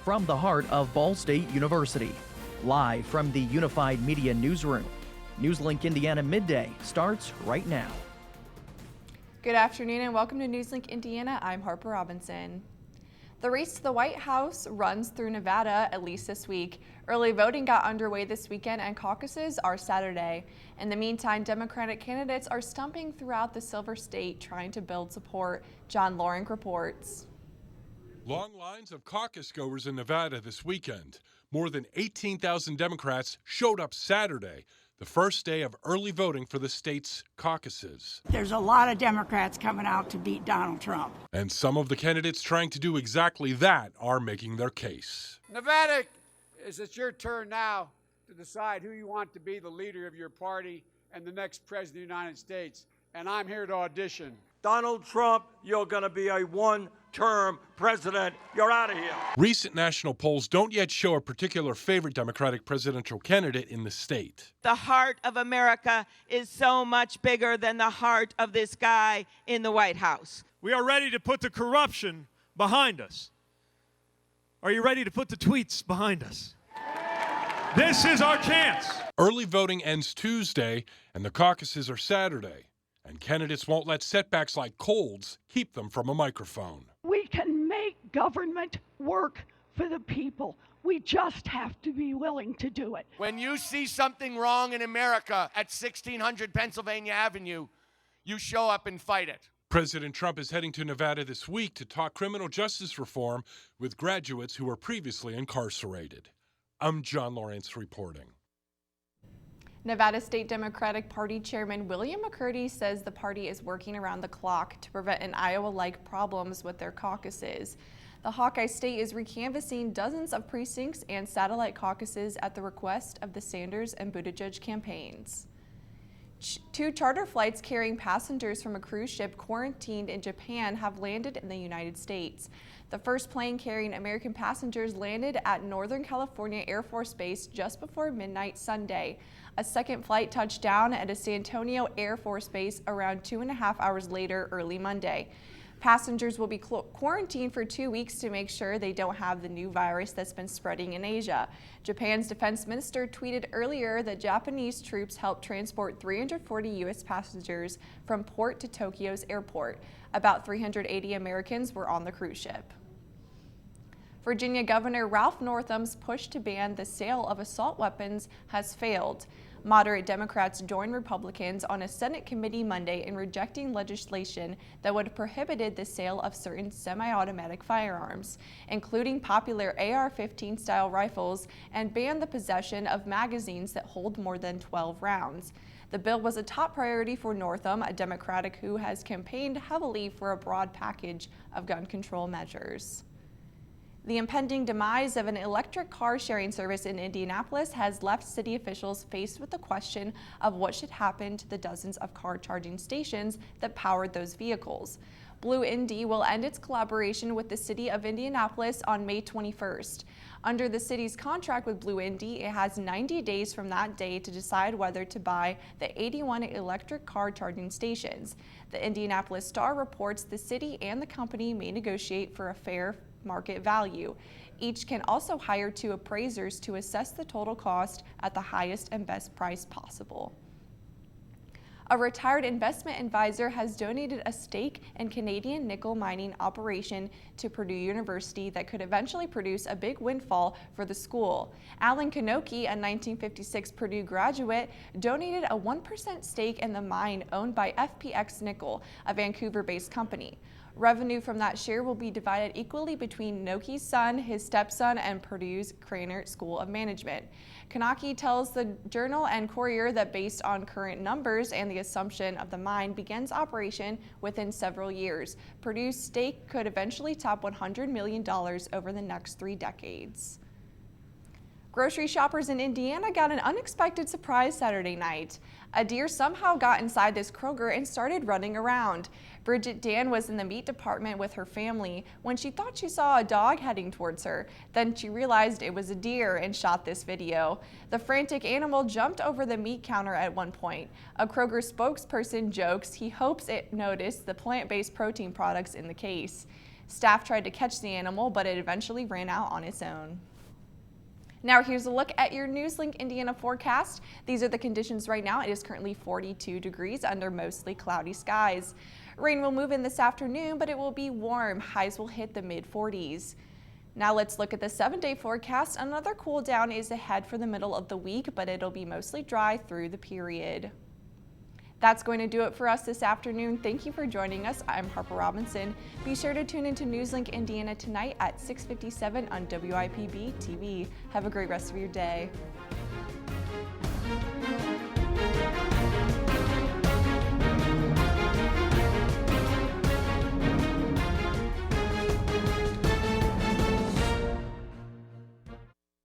from the heart of Ball State University. Live from the Unified Media Newsroom, NewsLink Indiana Midday starts right now. Good afternoon and welcome to NewsLink Indiana. I'm Harper Robinson. The race to the White House runs through Nevada at least this week. Early voting got underway this weekend and caucuses are Saturday. In the meantime, Democratic candidates are stumping throughout the Silver State trying to build support. John Loring reports. Long lines of caucus goers in Nevada this weekend. More than 18,000 Democrats showed up Saturday, the first day of early voting for the state's caucuses. There's a lot of Democrats coming out to beat Donald Trump. And some of the candidates trying to do exactly that are making their case. Nevada, it's your turn now to decide who you want to be the leader of your party and the next president of the United States. And I'm here to audition. Donald Trump, you're going to be a one-term president. You're out of here. Recent national polls don't yet show a particular favorite Democratic presidential candidate in the state. The heart of America is so much bigger than the heart of this guy in the White House. We are ready to put the corruption behind us. Are you ready to put the tweets behind us? This is our chance. Early voting ends Tuesday, and the caucuses are Saturday. And candidates won't let setbacks like colds keep them from a microphone. We can make government work for the people. We just have to be willing to do it. When you see something wrong in America at 1600 Pennsylvania Avenue, you show up and fight it. President Trump is heading to Nevada this week to talk criminal justice reform with graduates who were previously incarcerated. I'm John Lawrence reporting. Nevada State Democratic Party Chairman William McCurdy says the party is working around the clock to prevent an Iowa-like problems with their caucuses. The Hawkeye State is recanvassing dozens of precincts and satellite caucuses at the request of the Sanders and Buttigieg campaigns. Two charter flights carrying passengers from a cruise ship quarantined in Japan have landed in the United States. The first plane carrying American passengers landed at Northern California Air Force Base just before midnight Sunday. A second flight touched down at a San Antonio Air Force Base around 2.5 hours later early Monday. Passengers will be quarantined for 2 weeks to make sure they don't have the new virus that's been spreading in Asia. Japan's defense minister tweeted earlier that Japanese troops helped transport 340 U.S. passengers from port to Tokyo's airport. About 380 Americans were on the cruise ship. Virginia Governor Ralph Northam's push to ban the sale of assault weapons has failed. Moderate Democrats joined Republicans on a Senate committee Monday in rejecting legislation that would have prohibited the sale of certain semi-automatic firearms, including popular AR-15 style rifles, and ban the possession of magazines that hold more than 12 rounds. The bill was a top priority for Northam, a Democrat who has campaigned heavily for a broad package of gun control measures. The impending demise of an electric car sharing service in Indianapolis has left city officials faced with the question of what should happen to the dozens of car charging stations that powered those vehicles. Blue Indy will end its collaboration with the city of Indianapolis on May 21st. Under the city's contract with Blue Indy, it has 90 days from that day to decide whether to buy the 81 electric car charging stations. The Indianapolis Star reports the city and the company may negotiate for a fair market value. Each can also hire two appraisers to assess the total cost at the highest and best price possible. A retired investment advisor has donated a stake in Canadian nickel mining operation to Purdue University that could eventually produce a big windfall for the school. Alan Kanoki, a 1956 Purdue graduate, donated a 1% stake in the mine owned by FPX Nickel, a Vancouver-based company. Revenue from that share will be divided equally between Noki's son, his stepson, and Purdue's Cranert School of Management. Kanaki tells the Journal and Courier that based on current numbers and the assumption of the mine begins operation within several years, Purdue's stake could eventually top $100 million over the next 3 decades. Grocery shoppers in Indiana got an unexpected surprise Saturday night. A deer somehow got inside this Kroger and started running around. Bridget Dan was in the meat department with her family when she thought she saw a dog heading towards her. Then she realized it was a deer and shot this video. The frantic animal jumped over the meat counter at one point. A Kroger spokesperson jokes he hopes it noticed the plant-based protein products in the case. Staff tried to catch the animal, but it eventually ran out on its own. Now here's a look at your NewsLink Indiana forecast. These are the conditions right now. It is currently 42 degrees under mostly cloudy skies. Rain will move in this afternoon, but it will be warm. Highs will hit the mid-40s. Now let's look at the 7-day forecast. Another cool down is ahead for the middle of the week, but it'll be mostly dry through the period. That's going to do it for us this afternoon. Thank you for joining us. I'm Harper Robinson. Be sure to tune into NewsLink Indiana tonight at 6:57 on WIPB TV. Have a great rest of your day.